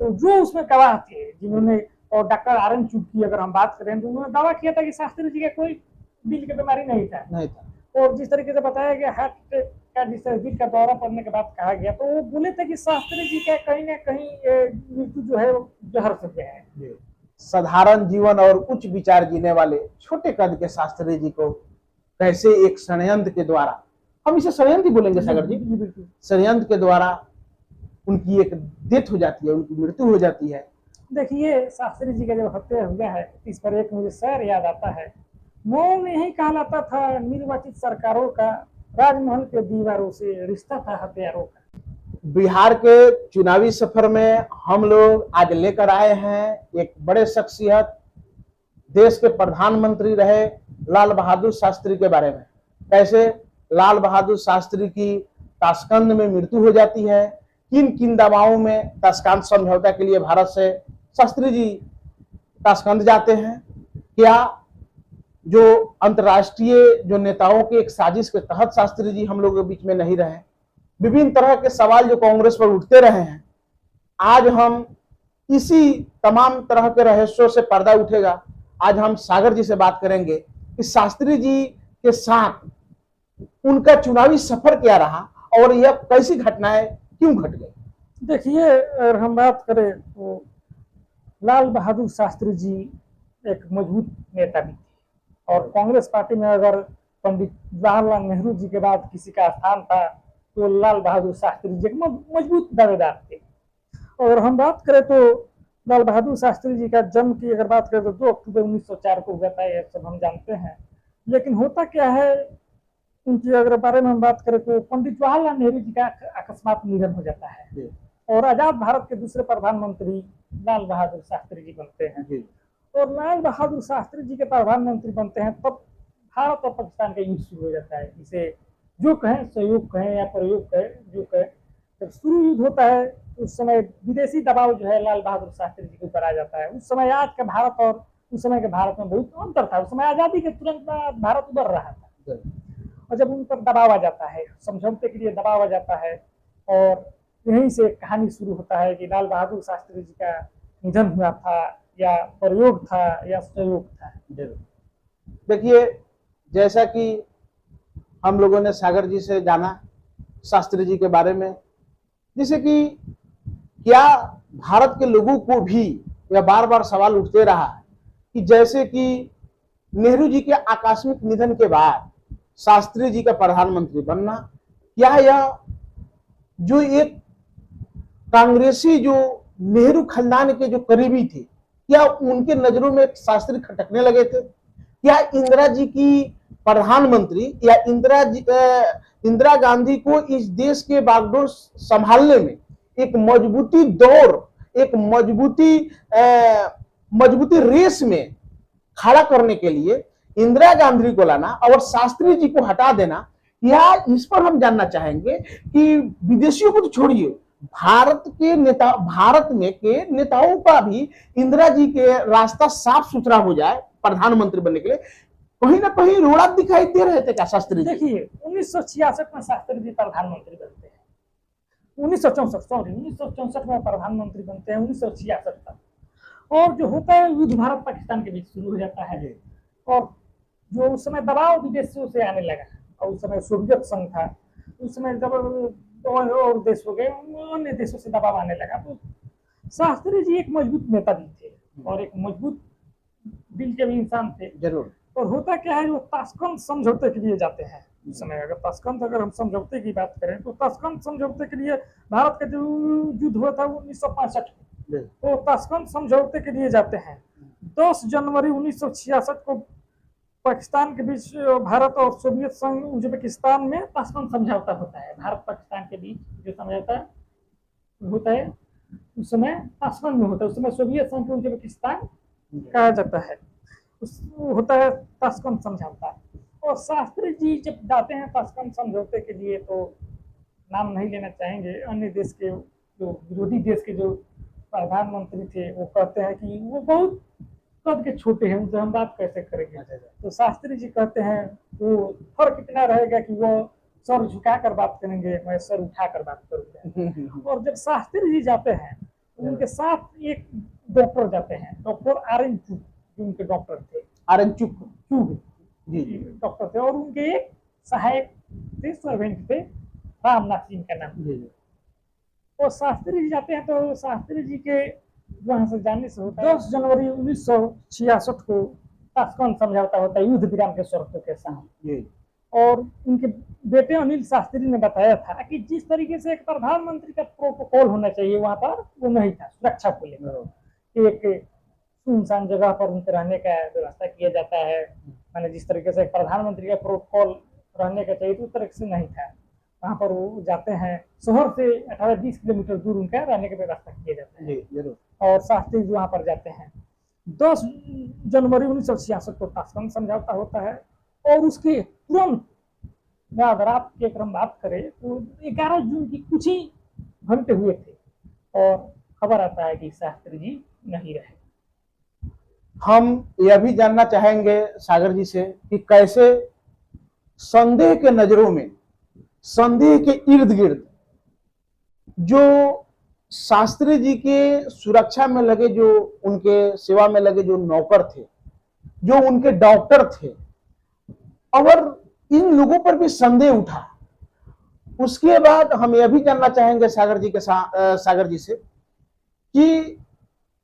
तो जो उसमें गवाह थे जिन्होंने, और डॉक्टर आर एन चुग की अगर हम बात करें तो उन्होंने दावा किया था कि शास्त्री जी का कोई दिल की बीमारी नहीं था। और जिस तरीके से बताया गया हार्ट का, जिस तरह दिल का दौरा पड़ने के बाद कहा गया, तो वो बोले थे कि शास्त्री जी का कहीं ना कहीं मृत्यु जो है वो जहर से गया है। साधारण जीवन और उच्च विचार जीने वाले छोटे कद के शास्त्री जी को कैसे एक षड्यंत्र के द्वारा, हम इसे षड्यंत्र बोलेंगे सागर जी, षड्यंत्र के द्वारा उनकी एक डेथ हो जाती है, उनकी मृत्यु हो जाती है। देखिए शास्त्री जी का जब हत्या हुआ है, इस पर एक मुझे शेर याद आता है, मौन यही कहलाता था निर्वाचित सरकारों का, राजमहल के दीवारों से रिश्ता था हथियारों का। बिहार के चुनावी सफर में हम लोग आज लेकर आए हैं एक बड़े शख्सियत, देश के प्रधानमंत्री रहे लाल बहादुर शास्त्री के बारे में। कैसे लाल बहादुर शास्त्री की ताशकंद में मृत्यु हो जाती है, किन किन दबावों में ताशकंद समझौता के लिए भारत से शास्त्री जी ताशकंद जाते हैं, क्या जो अंतर्राष्ट्रीय जो नेताओं के एक साजिश के तहत शास्त्री जी हम लोगों के बीच में नहीं रहे, विभिन्न तरह के सवाल जो कांग्रेस पर उठते रहे हैं। आज हम इसी तमाम तरह के रहस्यों से पर्दा उठेगा। आज हम सागर जी से बात करेंगे कि शास्त्री जी के साथ उनका चुनावी सफर क्या रहा और यह कैसी घटनाएं क्यों घट गई। देखिए अगर हम बात करें तो लाल बहादुर शास्त्री जी एक मजबूत नेता भी थे, और कांग्रेस पार्टी में अगर पंडित जवाहरलाल नेहरू जी के बाद किसी का स्थान था तो लाल बहादुर शास्त्री जी मजबूत दावेदार थे। और हम बात करें तो लाल बहादुर शास्त्री जी का जन्म की अगर बात करें तो 2 अक्टूबर 1904 को हुआ था, यह सब हम जानते हैं। लेकिन होता क्या है, उनके अगर बारे में हम बात करें तो पंडित जवाहरलाल नेहरू जी का अकस्मात निधन हो जाता है और आजाद भारत के दूसरे प्रधानमंत्री लाल बहादुर शास्त्री जी बनते हैं। और लाल बहादुर शास्त्री जी के प्रधानमंत्री बनते हैं तब भारत और पाकिस्तान का युद्ध शुरू हो जाता है। इसे जो कहें सहयोग कहें या प्रयोग कहें, जो कहें, जब शुरू युद्ध होता है उस समय विदेशी दबाव जो है लाल बहादुर शास्त्री जी के ऊपर आ जाता है। उस समय आज का भारत और उस समय के भारत में बहुत अंतर था। उस समय आजादी के तुरंत बाद भारत उभर रहा था, और जब उन पर दबाव आ जाता है, समझौते के लिए दबाव आ जाता है, और यहीं से कहानी शुरू होता है कि लाल बहादुर शास्त्री जी का निधन हुआ था या प्रयोग था या सहयोग था। देखिए जैसा कि हम लोगों ने सागर जी से जाना शास्त्री जी के बारे में, जैसे कि क्या भारत के लोगों को भी यह बार बार सवाल उठते रहा कि जैसे कि नेहरू जी के आकस्मिक निधन के बाद शास्त्री जी का प्रधानमंत्री बनना, क्या यह जो एक कांग्रेसी जो नेहरू खानदान के जो करीबी थे, क्या उनके नजरों में शास्त्री खटकने लगे थे? क्या इंदिरा जी की प्रधानमंत्री या इंदिरा गांधी को इस देश के बागडोर संभालने में एक मजबूती दौर, एक मजबूती रेस में खड़ा करने के लिए इंदिरा गांधी को लाना और शास्त्री जी को हटा देना, या इस पर हम जानना चाहेंगे कि विदेशियों को तो छोड़िए, भारत के नेता, भारत में के नेताओं का भी इंदिरा जी के रास्ता साफ सुथरा हो जाए प्रधानमंत्री बनने के लिए, कहीं ना कहीं रोड़ा दिखाई दे रहे थे क्या शास्त्री जी? देखिए 1966 में शास्त्री जी प्रधानमंत्री बनते हैं, 1964 में प्रधानमंत्री बनते हैं, 1966 तक। और जो होता है युद्ध भारत पाकिस्तान के बीच शुरू हो जाता है, और जो उस समय दबाव विदेशों से आने लगा, और उस समय सोवियत संघ था, उस समय जब और देश हो गए, अन्य देशों से दबाव आने लगा, तो शास्त्री जी एक मजबूत नेता भी थे और एक मजबूत दिल के भी इंसान थे। जरूर। और होता क्या है, वो ताशकंद समझौते के लिए जाते हैं। उस समय अगर ताशकंद, अगर हम समझौते की बात करें तो ताशकंद समझौते के लिए भारत का जो युद्ध हुआ था 1965 में, तो ताशकंद समझौते के लिए जाते हैं। 10 जनवरी 1966 को पाकिस्तान के बीच, भारत और सोवियत संघ उज्बेकिस्तान में ताशकंद समझौता होता है। भारत पाकिस्तान के बीच जो समझौता होता है उस समय ताशकंद में होता है, उस समय सोवियत संघ को उज्बेकिस्तान कहा जाता है, उस होता है ताशकंद समझौता। और शास्त्री जी जब जाते हैं ताशकंद समझौते के लिए, तो नाम नहीं लेना चाहेंगे, अन्य देश के जो विरोधी देश के जो प्रधानमंत्री थे वो कहते हैं कि वो बहुत कद के छोटे हैं, उनसे हम बात कैसे करेंगे। तो शास्त्री जी कहते हैं वो फर्क इतना रहेगा कि वो सर झुका कर बात करेंगे, मैं सर उठा कर बात करूंगा। और जब शास्त्री जी जाते हैं उनके साथ एक डॉक्टर जाते हैं, डॉक्टर आर.एन. चुग, जो उनके डॉक्टर थे, आर.एन. चुग चुग जी जी डॉक्टर थे, और उनके एक सहायक थे, सर्वेंट थे, रामनाथ सिंह का नाम। जी जी तो शास्त्री जी जाते हैं, तो शास्त्री जी के वहां से जाने से होता है 10 जनवरी 1966 को ताशकंद समझौता होता है युद्ध विराम के शर्तों के साथ। जी और उनके बेटे अनिल शास्त्री ने बताया था कि जिस तरीके से एक प्रधानमंत्री का प्रोटोकॉल होना चाहिए वहां पर, वो नहीं था सुरक्षा को लेकर। एक सुनसान जगह पर उनके रहने का व्यवस्था किया जाता है, माने जिस तरीके से एक प्रधानमंत्री का प्रोटोकॉल रहने का चाहिए तो उस तरह से नहीं था। वहां पर वो जाते हैं, शहर से 18-20 किलोमीटर दूर उनका रहने का व्यवस्था किया जाता है। जी जरूर। और शास्त्री जी वहां पर जाते हैं। 10 जनवरी 1966 को ताशकंद समझौता होता है, और उसके तुरंत बाद रात की अगर हम बात करें तो 11 जून की कुछ ही घंटे हुए थे, और खबर आता है कि शास्त्री जी नहीं रहे। हम यह भी जानना चाहेंगे सागर जी से कि कैसे संदेह के नजरों में, संदेह के इर्द गिर्द जो शास्त्री जी के सुरक्षा में लगे, जो उनके सेवा में लगे जो नौकर थे, जो उनके डॉक्टर थे, और इन लोगों पर भी संदेह उठा। उसके बाद हम यह भी जानना चाहेंगे सागर जी से कि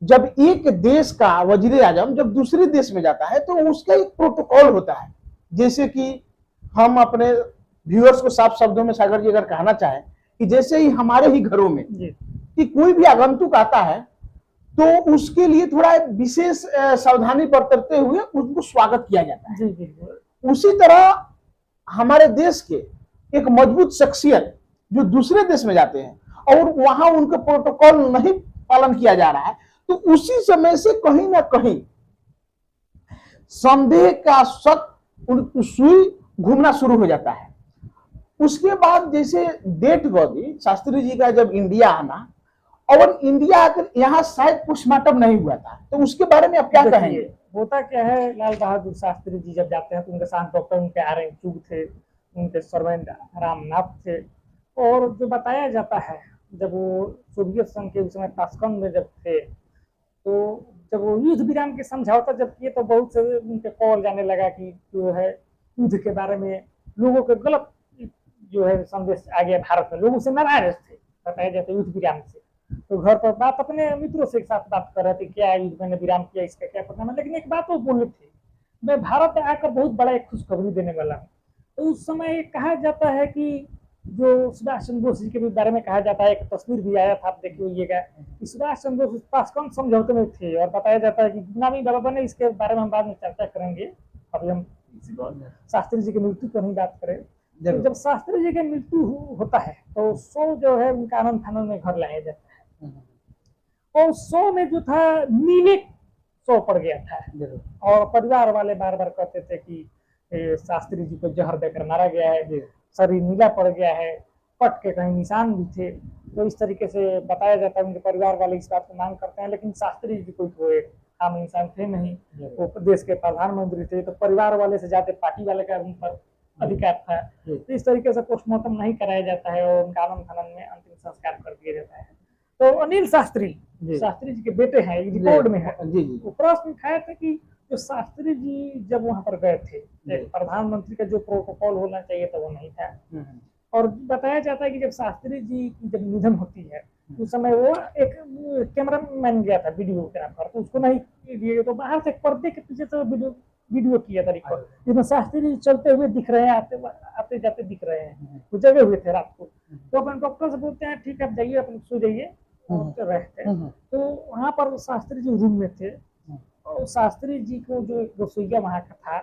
जब एक देश का वजीर आजम जब दूसरे देश में जाता है तो उसका एक प्रोटोकॉल होता है। जैसे कि हम अपने व्यूअर्स को साफ शब्दों में सागर जी अगर कहना चाहें कि जैसे ही हमारे ही घरों में कि कोई भी आगंतुक आता है तो उसके लिए थोड़ा विशेष सावधानी बरतते हुए उनको स्वागत किया जाता है। उसी तरह हमारे देश के एक मजबूत शख्सियत जो दूसरे देश में जाते हैं और वहां उनका प्रोटोकॉल नहीं पालन किया जा रहा है, तो उसी समय से कहीं ना कहीं संदेह का शक सुई घूमना शुरू हो जाता है। उसके बाद जैसे डेट गई शास्त्री जी का जब इंडिया आना, और इंडिया आकर यहाँ शायद पोस्टमार्टम नहीं हुआ था, तो उसके बारे में आप क्या कहेंगे? होता क्या है, लाल बहादुर शास्त्री जी जब जाते हैं तो उनके साथ डॉक्टर उनके आर.एन. चुग थे, उनके सर्वेंट रामनाथ थे। और जो बताया जाता है जब वो सोवियत संघ के उस समय ताशकंद में जब थे, तो जब वो युद्ध विराम के समझौता जब किए तो बहुत से उनके कॉल जाने लगा कि जो है युद्ध के बारे में लोगों के गलत जो है संदेश आ गया भारत में, लोग उससे नाराज थे बताया जाता है युद्ध विराम से। तो घर पर बात अपने मित्रों से एक साथ बात कर रहे थे, क्या युद्ध मैंने विराम किया, इसका क्या परिणाम है। लेकिन एक बात वो बोले थे, मैं भारत आकर बहुत बड़ा एक खुशखबरी देने वाला हूँ। तो उस समय कहा जाता है कि जो सुभाष चंद्र बोस जी के बारे में कहा जाता है, एक तस्वीर भी आया था, आप देखिएगा कि सुभाष चंद्र बोस ताशकंद समझौते में थे, और बताया जाता है कि नामी बाबा बने, इसके बारे में हम बाद में चर्चा करेंगे। अभी हम शास्त्री जी की मृत्यु पर ही बात करें। तो जब शास्त्री जी की मृत्यु होता है तो शो जो है उनका आनंद फानंद में घर लाया जाता है, और शो में जो था नीले शो पड़ गया था, और परिवार वाले बार बार कहते थे कि शास्त्री जी को जहर देकर मारा गया है, शरीर नीला पड़ गया है, पट के कहीं निशान भी थे। तो इस तरीके से बताया जाता है, उनके परिवार वाले इस बात को मांग करते हैं। लेकिन शास्त्री जी कोई आम इंसान थे नहीं, वो देश के प्रधानमंत्री थे, तो परिवार वाले से ज्यादा पार्टी वाले का उन पर अधिकार था। तो इस तरीके से पोस्टमार्टम नहीं कराया जाता है, और उनका आनंद फानंद में अंतिम संस्कार कर दिया जाता है। तो अनिल शास्त्री जी के बेटे हैं, रिकॉर्ड में है। वो प्रश्न उठाया था कि जो शास्त्री जी जब वहां पर गए थे, प्रधानमंत्री का जो प्रोटोकॉल होना चाहिए था वो नहीं था। और बताया जाता है कि जब शास्त्री जी की जब निधन होती है उस समय वो एक कैमरा मैन गया था वीडियोग्राफर, तो उसको नहीं लिए, तो बाहर से पर्दे के पीछे से वीडियो किया था रिकॉर्ड, जिसमें शास्त्री जी चलते हुए दिख रहे हैं, आते जाते दिख रहे हैं, वो जगे हुए थे रात को। तो अपन डॉक्टर से बोलते हैं ठीक है आप जाइए, अपन सो जाइए, रहते। तो वहां पर शास्त्री जी रूम में थे, और शास्त्री जी को जो रसोईया वहां का था,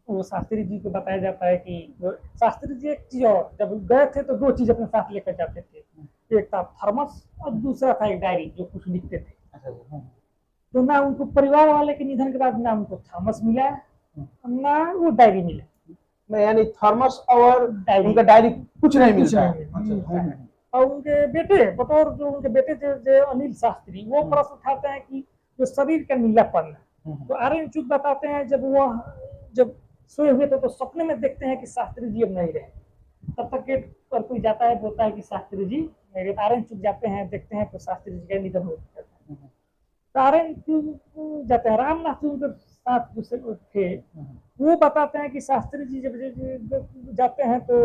वो शास्त्री जी को बताया जाता है कि शास्त्री जी एक चीज, और जब गए थे तो 2 चीज अपने साथ लेकर जाते थे, एक था थर्मस और दूसरा था एक डायरी जो कुछ लिखते थे। तो ना उनको परिवार वाले के निधन के बाद ना उनको थर्मस मिला ना वो डायरी मिला, यानी थर्मस और उनका डायरी कुछ नहीं मिलता। और उनके बेटे बतौर जो उनके बेटे जो अनिल शास्त्री, वो प्रश्न उठाते हैं कि जो शरीर का नीलापन, तो आर.एन. चुग बताते हैं जब सोए हुए थे तो सपने में देखते हैं कि शास्त्री जी अब नहीं रहे, तब तक गेट पर कोई जाता है, बोलता है कि शास्त्री जी, मेरे आर्यन चुक जाते हैं, देखते हैं तो शास्त्री जी का निधन हो जाता है। तो आर्यन चुक जाते हैं, रामनाथ जी उनके साथ दूसरे थे, वो बताते हैं कि शास्त्री जी जब जाते हैं तो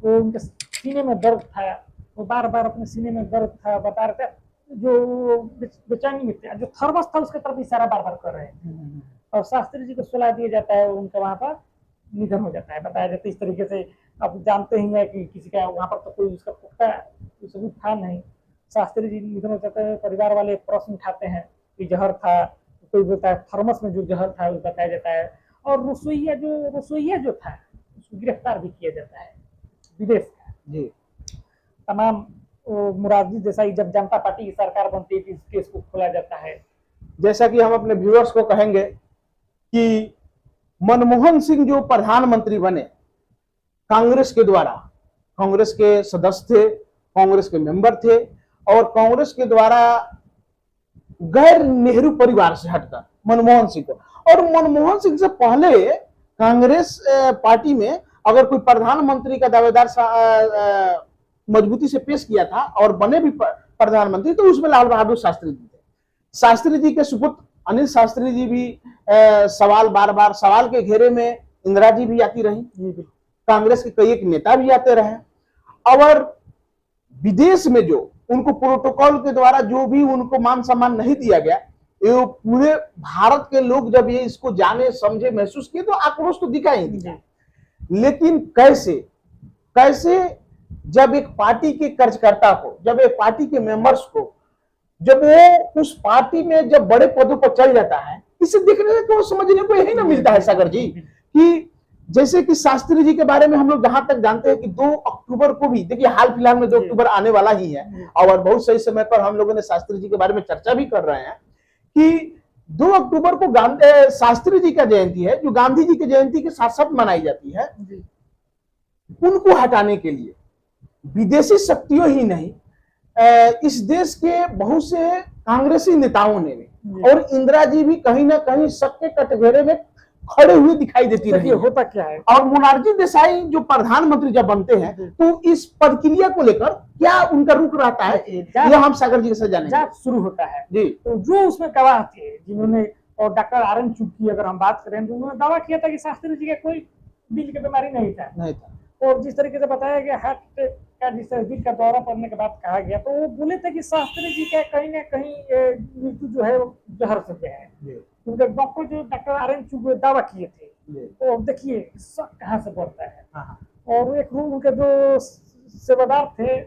वो उनके सीने में दर्द था, वो बार बार अपने सीने में दर्द था बता रहे थे, जो बेचैनी में थे, जो थर्मस था उसके तरफ इशारा बार बार कर रहे हैं, और शास्त्री जी को सुला दिया जाता है, उनका वहां पर निधन हो जाता है। बताया जाता है इस तरीके से। अब जानते ही हैं कि किसी का वहां पर तो कोई उसका पुख्ता सबूत था नहीं, शास्त्री जी निधन हो जाता है। परिवार वाले प्रश्न उठाते हैं कि जहर था, कोई बोलता है थर्मस में जो जहर था वो बताया जाता है। और रसोइया जो था उसको गिरफ्तार भी किया जाता है विदेश का। जी तमाम मुरारजी देसाई जब जनता पार्टी की सरकार बनती है तो इस केस को खोला जाता है। जैसा कि हम अपने व्यूअर्स को कहेंगे कि मनमोहन सिंह जो प्रधानमंत्री बने कांग्रेस के द्वारा, कांग्रेस के सदस्य थे, कांग्रेस के मेंबर थे, और कांग्रेस के द्वारा गैर नेहरू परिवार से हटकर मनमोहन सिंह को, और मनमोहन सिंह से पहले कांग्रेस पार्टी में अगर कोई प्रधानमंत्री का दावेदार मजबूती से पेश किया था और बने भी प्रधानमंत्री, तो उसमें लाल बहादुर शास्त्री जी थे। शास्त्री जी के सुपुत्र अनिल शास्त्री जी भी बार बार सवाल के घेरे में इंदिरा जी भी आती रही, कांग्रेस के कई एक नेता भी आते रहे, और विदेश में जो उनको प्रोटोकॉल के द्वारा जो भी उनको मान सम्मान नहीं दिया गया, ये पूरे भारत के लोग जब ये इसको जाने समझे महसूस किए तो आक्रोश तो दिखा ही दिखा। लेकिन कैसे जब एक पार्टी के कार्यकर्ता को, जब एक पार्टी के मेंबर्स को, जब वो उस पार्टी में जब बड़े पदों पर चल जाता है, इसे देखने को समझने को यही ना मिलता है सागर जी, कि जैसे कि शास्त्री जी के बारे में हम लोग जहां तक जानते हैं कि 2 अक्टूबर को भी, देखिए हाल फिलहाल में 2 अक्टूबर आने वाला ही है, और बहुत सही समय पर हम लोगों ने शास्त्री जी के बारे में चर्चा भी कर रहे हैं कि 2 अक्टूबर को शास्त्री जी का जयंती है, जो गांधी जी की जयंती के साथ साथ मनाई जाती है। उनको हटाने के लिए विदेशी शक्तियों ही नहीं, इस देश के बहुत से कांग्रेसी नेताओं ने भी, और इंदिरा जी भी कहीं ना कहीं सबके कटघरे में खड़े हुए दिखाई देती रही। होता क्या है, और मोरारजी देसाई जो प्रधानमंत्री जब बनते हैं तो इस प्रक्रिया को लेकर क्या उनका रुख रहता है, यह हम सागर जी से जानेंगे। जब शुरू होता है जी, तो जो उसमें गवाह थे जिन्होंने, और डॉक्टर आर्यन चुग की अगर हम बात करें तो उन्होंने दावा किया था कि शास्त्री जी का कोई दिल की बीमारी नहीं था। और जिस तरीके से बताया गया हार्ट का, जिस तरह दिल का दौरा पड़ने के बाद कहा गया, तो वो बोले थे कि शास्त्री जी का कहीं ना कहीं मृत्यु जो है वो जहर से है। उनके डॉक्टर जो डॉक्टर आर्यन चुग दावा किए थे, तो देखिए शक कहाँ से बढ़ता है। और एक उनके जो सेवादार थे,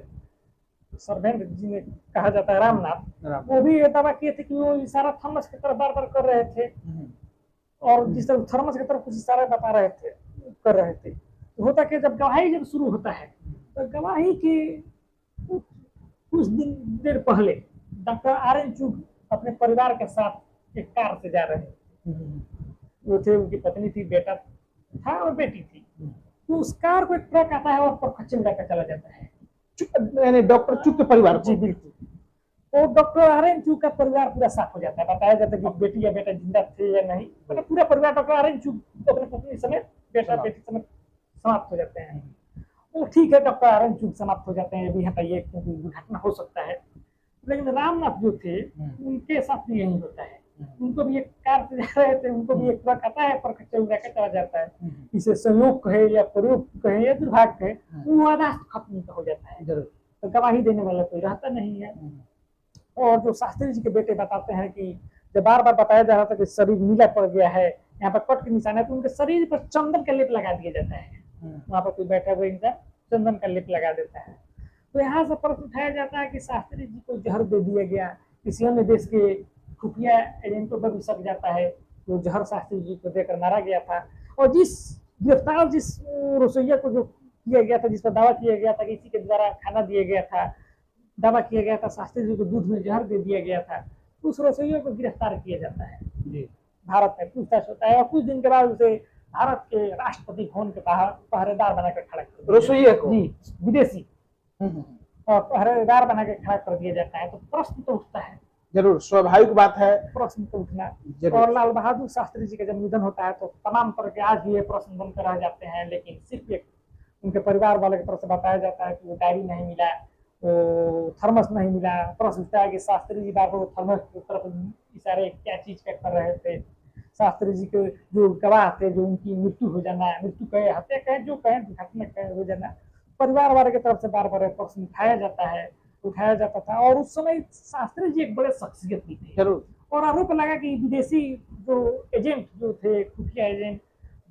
सर्वेंट जिन्हें कहा जाता है रामनाथ, वो भी ये दावा किए थे कि वो इशारा थर्मस की तरफ बार बार कर रहे थे, और जिस तरह थर्मस की तरफ कुछ इशारा बता रहे थे, कर रहे थे। तो होता कि जब गवाही जब शुरू होता है तो गवाही के कुछ देर पहले डॉक्टर आर्यन चुग अपने परिवार के साथ एक कार से जा रहे थे। वो थे, उनकी पत्नी थी, बेटा था और बेटी थी। तो उस कार को एक ट्रक आता है और खच्चे में जाकर चला जाता है, यानी डॉक्टर चुग के परिवार। जी बिल्कुल। और डॉक्टर आर्यन चुग का परिवार पूरा साफ हो जाता है। बताया जाता है कि बेटी या बेटा जिंदा थे या नहीं, मतलब पूरा परिवार डॉक्टर आर्यन चुग अपने पत्नी समेत, बेटा बेटी समेत समाप्त हो जाते हैं। वो ठीक है, डॉक्टर आर्यन चुग समाप्त हो जाते हैं, भी हटाइए क्योंकि दुर्घटना हो सकता है। लेकिन रामनाथ जो थे उनके साथ भी यही होता है। उनको भी एक कार से जा रहे थे, उनको भी एक ट्रक आता है पर खच्चे उड़ा के चला जाता है। इसे संयोग कहे या प्रयोग कहे या दुर्भाग्य कहे, वो आधा खत्म हो जाता है। तो गवाही देने वाला कोई रहता नहीं है। और जो शास्त्री जी के बेटे बताते हैं कि जब बार बार बताया जा रहा था कि शरीर नीला पड़ गया है, यहाँ पर कट के निशान है, तो उनके शरीर पर चंदन का लेप लगा दिया जाता है। वहां पर कोई बैठा हुआ इंसान चंदन का लेप लगा देता है। तो यहाँ से प्रश्न उठाया जाता है कि शास्त्री जी को जहर दे दिया गया, किसी अन्य देश के खुफिया एजेंटों पर भी शक जाता है तो जहर शास्त्री जी को देकर मारा गया था। और जिस गिरफ्तार जिस रसोइया को जो किया गया था, जिस पर दावा किया गया था कि इसी के द्वारा खाना दिया गया था, दावा किया गया था शास्त्री जी को दूध में जहर दे दिया गया था, तो उस रसोइया को गिरफ्तार किया जाता है। भारत में पूछताछ होता है और कुछ दिन के बाद उसे भारत के राष्ट्रपति भवन के बाहर पहरेदार बनाकर खड़ा कर रसोइया को, जी विदेशी और पहरेदार बना के खड़ा कर दिया जाता है। तो प्रश्न तो उठता है, जरूर स्वाभाविक बात है प्रश्न तो उठना। और लाल बहादुर शास्त्री जी का जब निधन होता है तो तमाम तरह के आज भी ये प्रश्न बनकर रह जाते हैं। लेकिन सिर्फ एक उनके परिवार वाले की तरफ से बताया जाता है कि वो डायरी नहीं मिला, वो थर्मस नहीं मिला। प्रश्न उठता है कि शास्त्री जी बार बार थर्मस की तरफ इशारे क्या चीज का कर रहे थे। शास्त्री जी के जो गवाह थे, जो उनकी मृत्यु हो जाना, मृत्यु कहे, हत्या कहे, जो कहे, दुर्घटना कहे हो जाना, परिवार वाले की तरफ से बार बार प्रश्न उठाया जाता था। और उस समय शास्त्री जी एक बड़े शख्सियत भी थे। जरूर। और आरोप लगा कि विदेशी जो एजेंट जो थे, खुफिया एजेंट,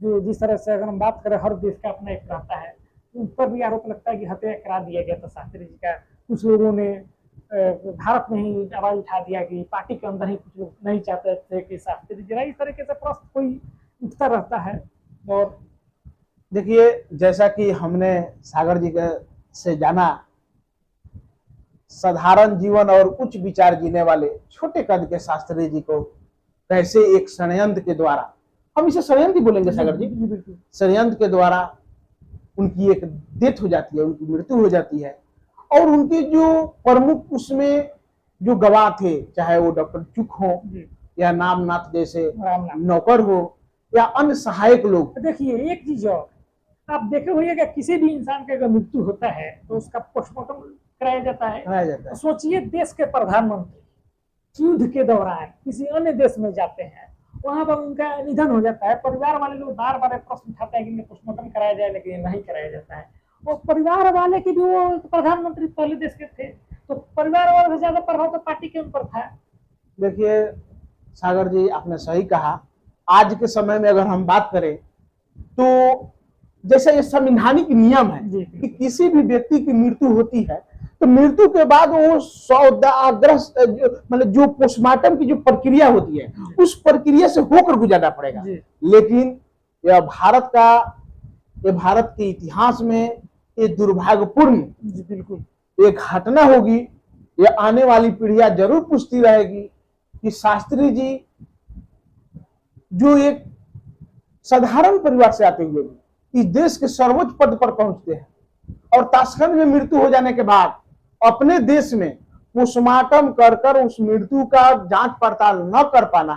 जो जिस तरह से अगर हम बात करें हर देश का अपना एक रहता है, उन पर भी आरोप लगता है कि हत्या करा दिया गया था शास्त्री जी का। कुछ लोगों ने भारत में ही आवाज उठा दिया कि पार्टी के अंदर ही कुछ लोग नहीं चाहते थे कि शास्त्री जी, इस तरीके से प्रश्न कोई उठता रहता है। और देखिए, जैसा कि हमने सागर जी के से जाना, साधारण जीवन और उच्च विचार जीने वाले छोटे कद के शास्त्री जी को कैसे एक षड्यंत्र के द्वारा, हम इसे षड्यंत्र बोलेंगे सागर जी, षड्यंत्र के द्वारा उनकी एक डेथ हो जाती है, उनकी मृत्यु हो जाती है। और उनके जो प्रमुख उसमें जो गवाह थे, चाहे वो डॉक्टर चुक हो या नामनाथ जैसे नौकर हो या अन्य सहायक लोग। देखिए एक चीज और आप देखे होइएगा, किसी भी इंसान का अगर मृत्यु होता है तो उसका पोस्टमार्टम कराया जाता है। सोचिए देश के प्रधानमंत्री युद्ध के दौरान किसी अन्य देश में जाते हैं, वहां पर उनका निधन हो जाता है, परिवार वाले लोग बार बार प्रश्न उठाते हैं कि पोस्टमार्टम कराया जाए, लेकिन नहीं कराया जाता है। और परिवार वाले की भी, वो प्रधानमंत्री पहले देश के थे, तो परिवार वाले से ज्यादा प्रभाव तो पार्टी के ऊपर था। देखिए सागर जी, आपने सही कहा। आज के समय में अगर हम बात करें तो जैसे ये संवैधानिक नियम है कि किसी भी व्यक्ति की मृत्यु होती है तो मृत्यु के बाद वो सौदाग्रह, मतलब जो पोस्टमार्टम की जो प्रक्रिया होती है उस प्रक्रिया से होकर गुजरना पड़ेगा। लेकिन यह भारत के इतिहास में ये दुर्भाग्यपूर्ण बिल्कुल एक घटना होगी। यह आने वाली पीढ़ियां जरूर पूछती रहेगी कि शास्त्री जी जो एक साधारण परिवार से आते हुए इस देश के सर्वोच्च पद पर पहुंचते हैं और ताशकंद में मृत्यु हो जाने के बाद अपने देश में पोस्टमार्टम कर उस मृत्यु का जांच पड़ताल न कर पाना,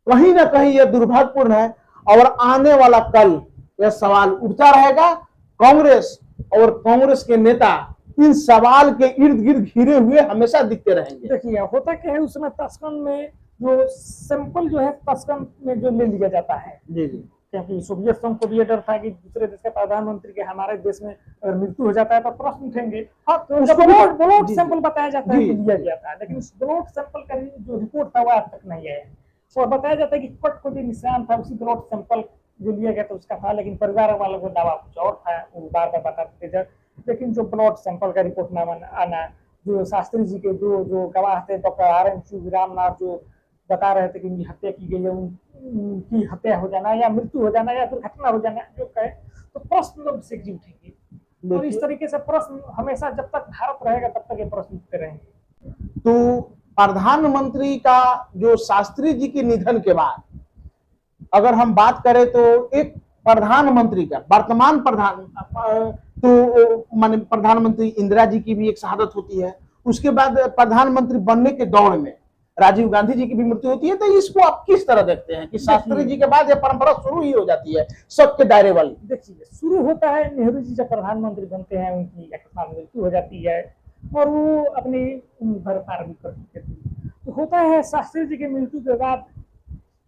कहीं ना कहीं यह दुर्भाग्यपूर्ण है। और आने वाला कल यह सवाल उठता रहेगा। कांग्रेस और कांग्रेस के नेता इन सवाल के इर्द गिर्द घिरे हुए हमेशा दिखते रहेंगे। देखिए होता क्या है, उसमें ताशकंद में जो सैंपल जो है ताशकंद में जो ले लिया जाता है, जी, क्योंकि सोवियत संघ को भी ये डर था कि दूसरे देश के प्रधानमंत्री के हमारे देश में अगर मृत्यु हो जाता है तो प्रश्न उठेंगे। हाँ, तो ब्लड सैंपल बताया जाता है कि लिया गया था, लेकिन उस ब्लड सैंपल का जो रिपोर्ट था वो आज तक नहीं आया। और बताया जाता है कि कट को जो निशान था उसी ब्लड सैंपल जो लिया गया था उसका था, लेकिन परिवार वालों को दावा कुछ और था, वो बार बार बताते थे। लेकिन जो ब्लड सैंपल का रिपोर्ट ना आना, जो शास्त्री जी के जो गवाह थे डॉक्टर आर.एन. रामनाथ, जो बता रहे थे कि उनकी हत्या की गई है, उनकी हत्या हो जाना या मृत्यु हो जाना या दुर्घटना हो जाना, जो कहे तो प्रश्न लोग से उठेंगे। और इस तरीके से प्रश्न हमेशा जब तक भारत रहेगा तब तक ये प्रश्न उठते रहेंगे। तो प्रधानमंत्री का जो शास्त्री जी के निधन के बाद अगर हम बात करें तो एक प्रधानमंत्री का वर्तमान प्रधानमंत्री इंदिरा जी की भी एक शहादत होती है। उसके बाद प्रधानमंत्री बनने के दौर में राजीव गांधी जी की भी मृत्यु होती है। तो इसको आप किस तरह देखते हैं कि शास्त्री जी के बाद यह परंपरा शुरू ही हो जाती है सबके दायरे वाली? देखिए शुरू होता है, नेहरू जी जब प्रधानमंत्री बनते हैं उनकी अकस्मात मृत्यु हो जाती है और वो अपनी उम्र भर पार भी कर चुके थे। तो होता है शास्त्री जी की मृत्यु के बाद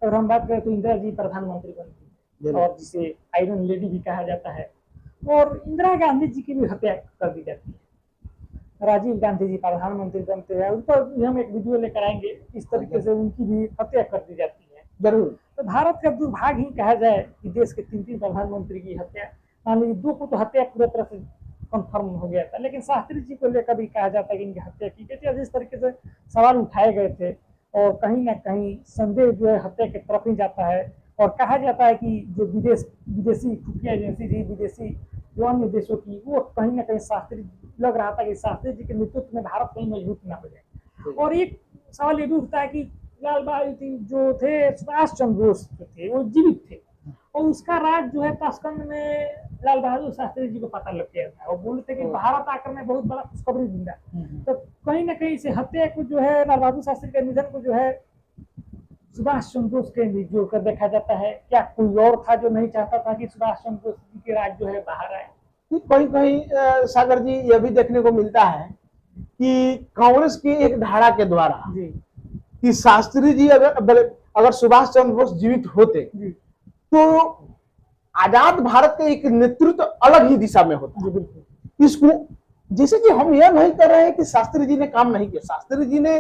अगर हम बात करें तो इंदिरा जी प्रधानमंत्री बनती है और जिसे आयरन लेडी भी कहा जाता है, और इंदिरा गांधी जी की भी हत्या कर दी जाती है। राजीव गांधी जी प्रधानमंत्री बनते हैं, उन पर हम एक वीडियो लेकर आएंगे, इस तरीके से उनकी भी हत्या कर दी जाती है। जरूर। तो भारत का दुर्भाग्य ही कहा जाए कि देश के 3 प्रधानमंत्री की हत्या, मान लीजिए 2 को तो हत्या पूरी तरह से कंफर्म हो गया था, लेकिन शास्त्री जी को लेकर भी कहा जाता है कि इनकी हत्या की गई थी। जिस तरीके से सवाल उठाए गए थे और कहीं ना कहीं संदेह जो है हत्या की तरफ ही जाता है। और कहा जाता है कि जो विदेशी खुफिया एजेंसी थी, विदेशी जो अन्य देशों की, वो कहीं ना कहीं शास्त्री लग रहा था कि शास्त्री जी के नेतृत्व में भारत कहीं मजबूत ना हो जाए। और एक सवाल ये भी उठता है कि लाल बहादुर जो थे, सुभाष चंद्र बोस जो थे, वो जीवित थे और उसका राज जो है ताशकंद में लाल बहादुर शास्त्री जी को पता लग गया था और बोलते कि भारत आकर में बहुत बड़ा खुशखबरी दूंगा। तो कहीं ना कहीं से हत्या को जो है, लाल बहादुर शास्त्री के निधन को जो है सुभाष चंद्र बोस के जोड़कर देखा जाता है। क्या कोई और था जो नहीं चाहता था कि सुभाष चंद्र बोस जी के राज जो है बाहर आए? कि कहीं कहीं सागर जी यह भी देखने को मिलता है कि कांग्रेस की एक धारा के द्वारा जी कि शास्त्री जी अगर सुभाष चंद्र बोस जीवित होते जी तो आजाद भारत का एक नेतृत्व अलग ही दिशा में होता। जी बिल्कुल। इसको जैसे कि हम यह नहीं कर रहे हैं कि शास्त्री जी ने काम नहीं किया, शास्त्री जी ने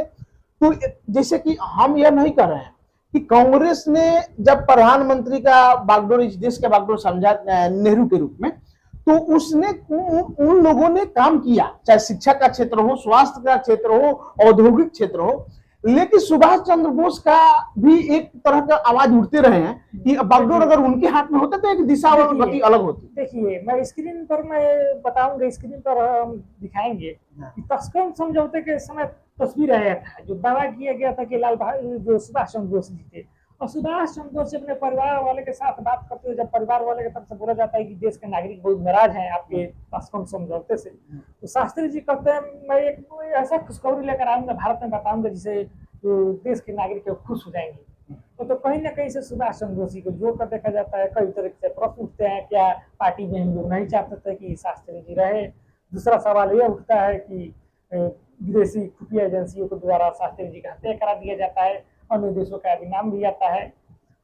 तो जैसे कि हम यह नहीं कर रहे हैं कि कांग्रेस ने जब प्रधानमंत्री का बागडोर इस देश का बागडोर समझा नेहरू के रूप में, तो उसने उन लोगों ने काम किया, चाहे शिक्षा का क्षेत्र हो, स्वास्थ्य का क्षेत्र हो, औद्योगिक क्षेत्र हो, लेकिन सुभाष चंद्र बोस का भी एक तरह का आवाज उठते रहे हैं कि बागडोर अगर उनके हाथ में होता तो एक दिशा और गति अलग होती। देखिए मैं स्क्रीन पर मैं बताऊंगा, स्क्रीन पर हम दिखाएंगे कि तस्कन समझौते के समय तस्वीर आया था जो दावा किया गया था कि लाल बहादुर जो सुभाष चंद्र बोस जी थे, और सुभाष चंद्र बोस अपने परिवार वाले के साथ बात करते हुए जब परिवार वाले की तरफ से बोला जाता है कि देश के नागरिक बहुत नाराज हैं आपके तस्कन समझौते से, तो शास्त्री जी कहते हैं मैं एक ऐसा खुशखबरी लेकर आऊंगा भारत में बताऊंगा जिसे जो देश के नागरिक खुश हो जाएंगे। तो कहीं ना कहीं से सुभाष चंद्र बोस जी को जोड़कर देखा जाता है। कई तरह से प्रश्न उठते हैं, क्या पार्टी में हम लोग नहीं चाहते थे कि शास्त्री जी रहे। दूसरा सवाल यह उठता है कि विदेशी खुफिया एजेंसियों के द्वारा शास्त्री जी का हत्या करा दिया जाता है, अन्य देशों का भी नाम भी आता है।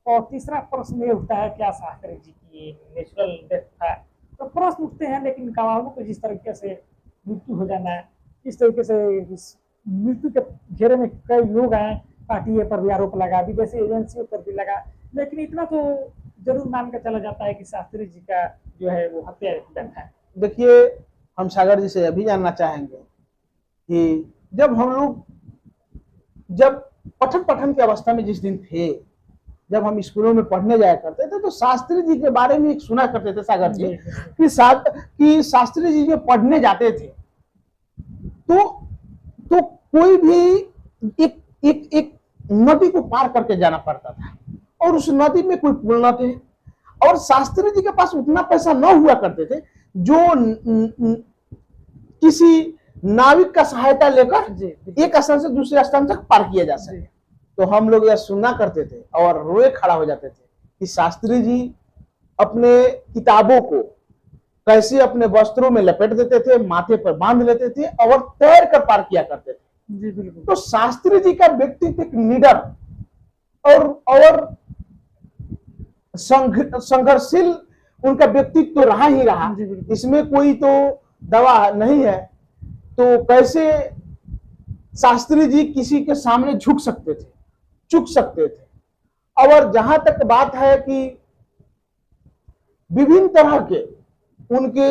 और तीसरा प्रश्न ये उठता है क्या शास्त्री जी की नेचुरल डेथ था। तो प्रश्न उठते हैं, लेकिन गवाहों को जिस तरीके से मृत्यु हो जाना है, इस तरीके से मृत्यु के घेरे में कई लोग आए, पार्टी पर भी आरोप लगा, विदेशी एजेंसियों पर भी लगा, लेकिन इतना तो जरूर मान कर चला जाता है कि शास्त्री जी का जो है वो हत्या है। देखिए हम सागर जी से अभी जानना चाहेंगे कि जब हम लोग जब पठन की अवस्था में जिस दिन थे, जब हम स्कूलों में पढ़ने जाया करते थे, तो शास्त्री जी के बारे में एक सुना करते थे सागर जी कि शास्त्री जी जो पढ़ने जाते थे तो कोई भी एक नदी को पार करके जाना पड़ता था, और उस नदी में कोई पुल न थे, और शास्त्री जी के पास उतना पैसा न हुआ करते थे जो किसी नाविक का सहायता लेकर एक स्थान से दूसरे स्थान तक पार किया जा सके। तो हम लोग यह सुनना करते थे और रोए खड़ा हो जाते थे कि शास्त्री जी अपने किताबों को कैसे अपने वस्त्रों में लपेट देते थे, माथे पर बांध लेते थे और तैर कर पार किया करते थे। जी बिल्कुल। तो शास्त्री जी का व्यक्तित्व एक निडर और संघर्षशील उनका व्यक्तित्व तो रहा ही रहा, इसमें कोई तो दवा नहीं है। तो कैसे शास्त्री जी किसी के सामने झुक सकते थे, चुक सकते थे। और जहां तक बात है कि विभिन्न तरह के उनके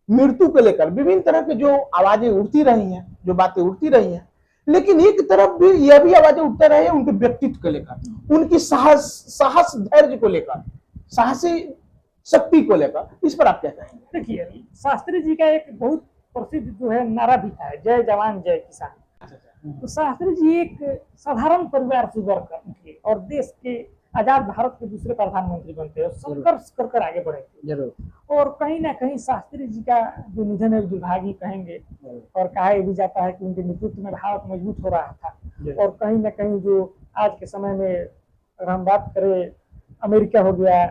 मृत्यु को लेकर विभिन्न तरह के जो आवाजें उठती रही हैं, जो बातें उठती रही हैं, लेकिन एक तरफ भी यह भी आवाजें उठते रहे हैं उनके व्यक्तित्व को लेकर, उनकी साहस धैर्य को लेकर, साहसी शक्ति को लेकर। इस पर आप क्या कहेंगे? देखिए शास्त्री जी का एक बहुत प्रसिद्ध जो है नारा भी था, जय जवान जय किसान। तो शास्त्री जी एक साधारण परिवार से उभर कर उठे और देश के आजाद भारत के दूसरे प्रधानमंत्री बनते और संघर्ष कर कर आगे बढ़े जरूर। और कहीं ना कहीं शास्त्री जी का जो निधन है दुर्भाग्य कहेंगे, और कहा भी जाता है कि उनके नेतृत्व में भारत मजबूत हो रहा था। और कहीं ना कहीं जो आज के समय में अगर हम बात करें, अमेरिका हो गया,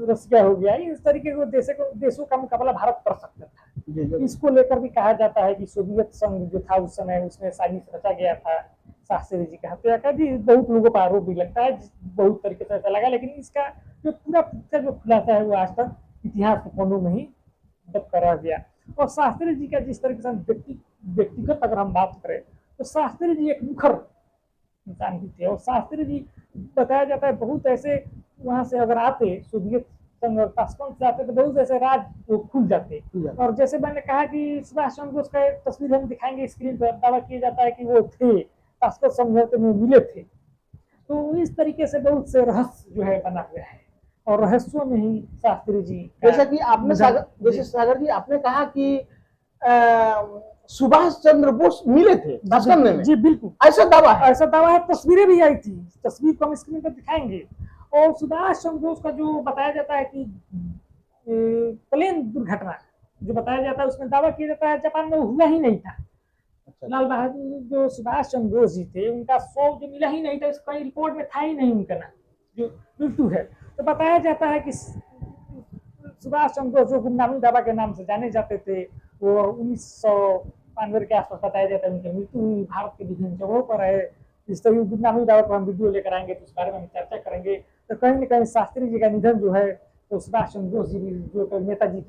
रशिया हो गया, इस तरीके के देशों का मुकाबला भारत कर सकता था। इसको लेकर भी कहा जाता है कि सोवियत संघ जो था उस समय, उसमें साजिश रचा गया था शास्त्री जी का हत्या का। भी बहुत लोगों का आरोप भी लगता है, बहुत तरीके से ऐसा लगा, लेकिन इसका जो पूरा पिक्चर जो खुलासा है वो आज तक इतिहास के पन्नों में ही दब कर रह गया। और शास्त्री जी का जिस तरीके से व्यक्तिगत अगर हम बात करें तो शास्त्री जी एक मुखर इंसान भी थे। और शास्त्री जी बताया जाता है बहुत ऐसे वहां से अगर आते, सोवियत संघ और ताशकंद से आते, तो बहुत ऐसे राज वो खुल जाते। और जैसे मैंने कहा कि सुभाष चंद्र बोस का तस्वीर हम दिखाएंगे स्क्रीन पर, दावा किया जाता है कि वो थे ताशकंद समझौते में मिले थे। तो इस तरीके से बहुत से रहस्य जो है बना हुआ है, और रहस्यों में ही शास्त्री जी, जैसा कि आपने सागर जी आपने कहा कि सुभाष चंद्र बोस मिले थे ताशकंद में। जी बिल्कुल, ऐसा दावा है। तस्वीरें भी आई थी, तस्वीर को हम स्क्रीन पर दिखाएंगे। और सुभाष चंद्र बोस का जो बताया जाता है कि प्लेन दुर्घटना जो बताया जाता है उसमें दावा किया जाता है जापान में हुआ ही नहीं था। लाल बहादुर जो सुभाष चंद्र बोस जी थे उनका शव जो मिला ही नहीं था, इसका रिपोर्ट में था ही नहीं उनका नाम, जो मृत्यु है। तो बताया जाता है कि सुभाष चंद्र बोस जो गुमनामी दावा के नाम से जाने जाते थे, वो 1992 के आसपास बताया जाता है उनकी मृत्यु हुई। भारत के विभिन्न जगहों पर है। इस तरह गुमनामी दावा पर हम वीडियो लेकर आएंगे तो उस बारे में हम चर्चा करेंगे। तो कहीं न कहीं शास्त्री जी का निधन जो है तो सुभाष चंद्र बोस जी भी जो नेताजी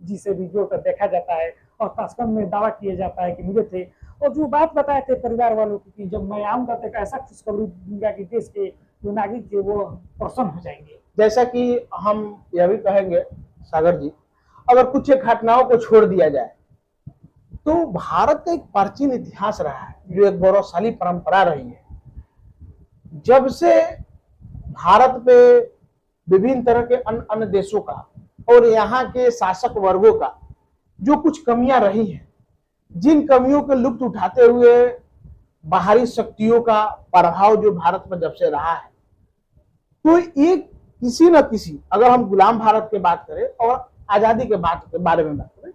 जी से भी जोड़कर देखा जाता है और ताशकंद में दावा किया जाता है कि मिले थे। और जो बात बताए थे परिवार वालों की कि जब मैं आऊंगा तो ऐसा खुशखबरी दूंगा कि देश के जो नागरिक थे वो प्रसन्न हो जाएंगे। जैसा कि हम यह भी कहेंगे सागर जी, अगर कुछ एक घटनाओं को छोड़ दिया जाए तो भारत का एक प्राचीन इतिहास रहा है, जो एक गौरवशाली परंपरा रही है। जब से भारत पे विभिन्न तरह के अन्य अन्य देशों का और यहाँ के शासक वर्गों का जो कुछ कमियां रही हैं, जिन कमियों के लुत्फ उठाते हुए बाहरी शक्तियों का प्रभाव जो भारत में जब से रहा है, तो एक किसी न किसी, अगर हम गुलाम भारत की बात करें और आजादी के बारे में बात करें,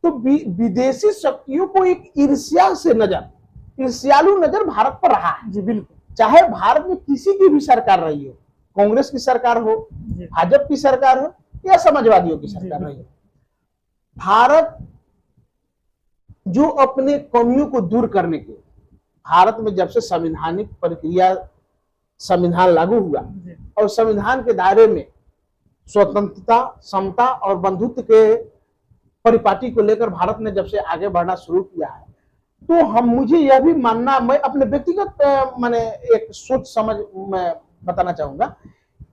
तो विदेशी शक्तियों को एक ईर्ष्यालु नजर भारत पर रहा है। जी बिल्कुल। चाहे भारत में किसी की भी सरकार रही हो, कांग्रेस की सरकार हो, भाजपा की सरकार हो या समाजवादियों की सरकार रही हो, भारत जो अपने कमियों को दूर करने के, भारत में जब से संवैधानिक प्रक्रिया संविधान लागू हुआ और संविधान के दायरे में स्वतंत्रता, समता और बंधुत्व के परिपाटी को लेकर भारत ने जब से आगे बढ़ना शुरू किया है, तो मुझे यह भी मानना, मैं अपने व्यक्तिगत मैंने एक सोच समझ मैं बताना चाहूंगा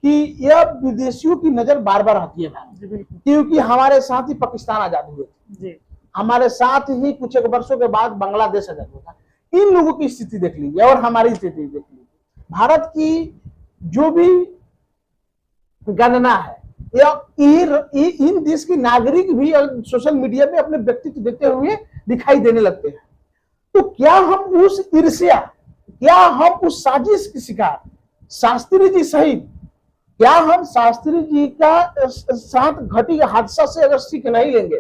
कि यह विदेशियों की नजर बार बार आती है भारत, क्योंकि हमारे साथ ही पाकिस्तान आजाद हुए थे, हमारे साथ ही कुछ एक वर्षों के बाद बांग्लादेश आजाद हुआ था। इन लोगों की स्थिति देख लीजिए और हमारी स्थिति देख लीजिए। भारत की जो भी गणना है या इन देश के नागरिक भी सोशल मीडिया में अपने व्यक्तित्व देते हुए दिखाई देने लगते हैं। तो क्या हम उस ईर्ष्या, क्या हम उस साजिश की शिकार शास्त्री जी सहित, क्या हम शास्त्री जी का साथ घटी हादसा से अगर सीख नहीं लेंगे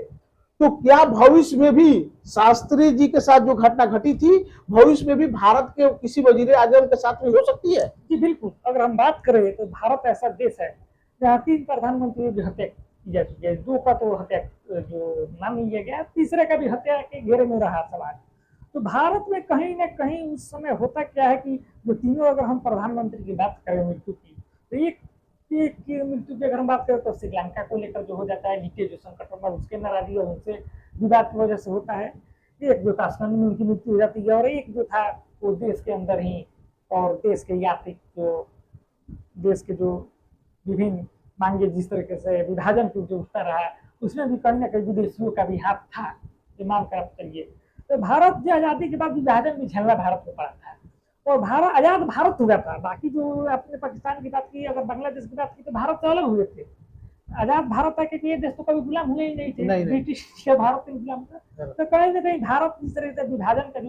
तो क्या भविष्य में भी शास्त्री जी के साथ जो घटना घटी थी, भविष्य में भी भारत के किसी वजीर आजम के साथ में हो सकती है? जी बिल्कुल। अगर हम बात करें तो भारत ऐसा देश है जहाँ 3 प्रधानमंत्रियों की हत्या की जा चुकी है। 2 का तो हत्या जो नाम लिया गया, तीसरे का भी हत्या के घेरे में रहा सवाल। तो भारत में कहीं ना कहीं उस समय होता क्या है कि जो तीनों, अगर हम प्रधानमंत्री की बात करें मृत्यु की, तो एक की मृत्यु की अगर हम बात करें तो श्रीलंका को लेकर जो हो जाता है, नीचे जो संकट में उसके नाराजगी और उनसे विवाद की वजह से होता है। एक जो ताशकंद में उनकी मृत्यु हो जाती है और एक जो था वो देश के अंदर ही, और देश के आर्थिक जो देश के जो विभिन्न मांगे जिस तरीके से विभाजन की जो उठता रहा, उसमें भी कहीं ना कहीं विदेशियों का भी हाथ था, ये मान कर चलिए। तो भारत जो आजादी के बाद विभाजन भी झेलना भारत को पड़ा था और भारत आजाद भारत हुआ था। बाकी जो आपने पाकिस्तान की बात की, अगर बांग्लादेश की बात की, तो भारत से अलग हुए थे। आजाद भारत है कि ये देश तो कभी गुलाम हुए ही नहीं थे, ब्रिटिश भारत के गुलाम था। तो कहीं ना कहीं भारत जिस तरह से विभाजन का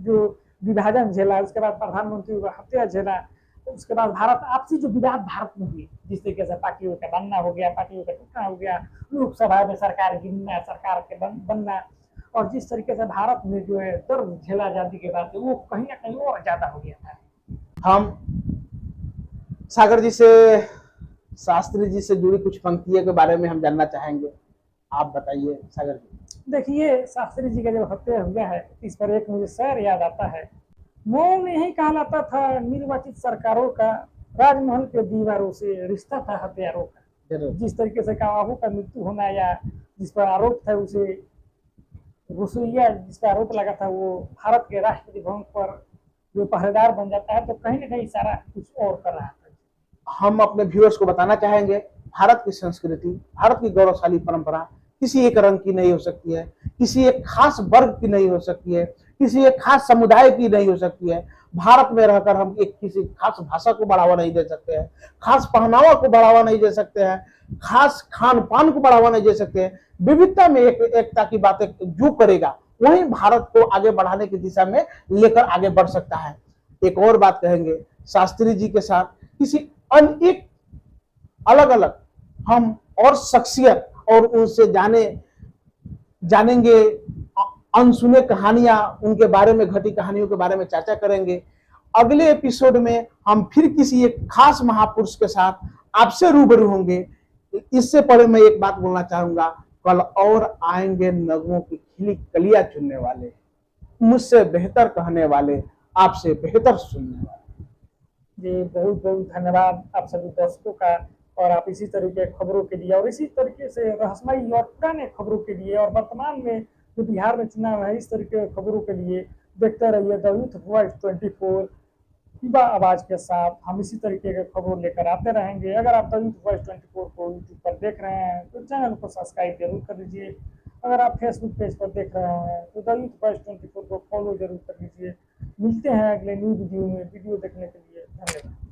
जो विभाजन झेला, उसके बाद प्रधानमंत्री का हत्या झेला, उसके बाद भारत आपसी जो विवाद भारत में हुई, जिस तरीके से पार्टियों का बनना हो गया, पार्टियों का टूटना हो गया, लोकसभा में सरकार गिरना, सरकार के बनना, और जिस तरीके से भारत में जो है दर्द झेला आजादी के बाद, वो कहीं ना कहीं और ज्यादा हो गया था। हम सागर जी से, शास्त्री जी से जुड़ी कुछ पंक्तियों के बारे में हम जानना चाहेंगे, आप बताइए सागर जी। देखिए, शास्त्री जी का जब हत्या हुआ है, इस पर एक मुझे शेर याद आता है। मौन यही कहलाता था निर्वाचित सरकारों का, राजमहल के दीवारों से रिश्ता था हथियारों का। जिस तरीके से कावाबू का मृत्यु होना, या जिस पर आरोप था उसे रसोईया जिसका आरोप लगा था, वो भारत के राष्ट्रपति भवन पर जो पहरेदार बन जाता है, तो कहीं ना कहीं सारा कुछ और कर रहा था। हम अपने व्यूअर्स को बताना चाहेंगे, भारत की संस्कृति, भारत की गौरवशाली परंपरा किसी एक रंग की नहीं हो सकती है, किसी एक खास वर्ग की नहीं हो सकती है, किसी एक खास समुदाय की नहीं हो सकती है। भारत में रहकर हम एक किसी खास भाषा को बढ़ावा नहीं दे सकते हैं, खास पहनावा को बढ़ावा नहीं दे सकते हैं, खास खान पान को बढ़ावा नहीं दे सकते हैं। विविधता में एकता की बातें जो करेगा वही भारत को आगे बढ़ाने की दिशा में लेकर आगे बढ़ सकता है। एक और बात कहेंगे, शास्त्री जी के साथ किसी अन्य अलग अलग हम और शख्सियत और उनसे जानेंगे, अनसुने कहानियां, उनके बारे में घटी कहानियों के बारे में चर्चा करेंगे। अगले एपिसोड में हम फिर किसी एक खास महापुरुष के साथ आपसे रूबरू होंगे। इससे पहले मैं एक बात बोलना चाहूंगा, कल और आएंगे नगमों की खिली कलियां चुनने वाले, मुझसे बेहतर कहने वाले, आपसे बेहतर सुनने वाले। जी बहुत बहुत धन्यवाद आप सभी दर्शकों का, और आप इसी तरीके की खबरों के लिए और इसी तरीके से रहस्यमयी और पुराने खबरों के लिए और वर्तमान में जो बिहार में चुनाव है इस तरीके के खबरों के लिए देखते रहिए द यूथ वॉइस 24 युवा आवाज के साथ। हम इसी तरीके के खबरों लेकर आते रहेंगे। अगर आप द यूथ वॉइस 24 को यूट्यूब पर देख रहे हैं तो चैनल को सब्सक्राइब जरूर कर लीजिए। अगर आप फेसबुक पेज पर देख रहे हैं तो द यूथ वॉइस 24 को फॉलो जरूर कर लीजिए। मिलते हैं अगले न्यू वीडियो में। वीडियो देखने के लिए धन्यवाद।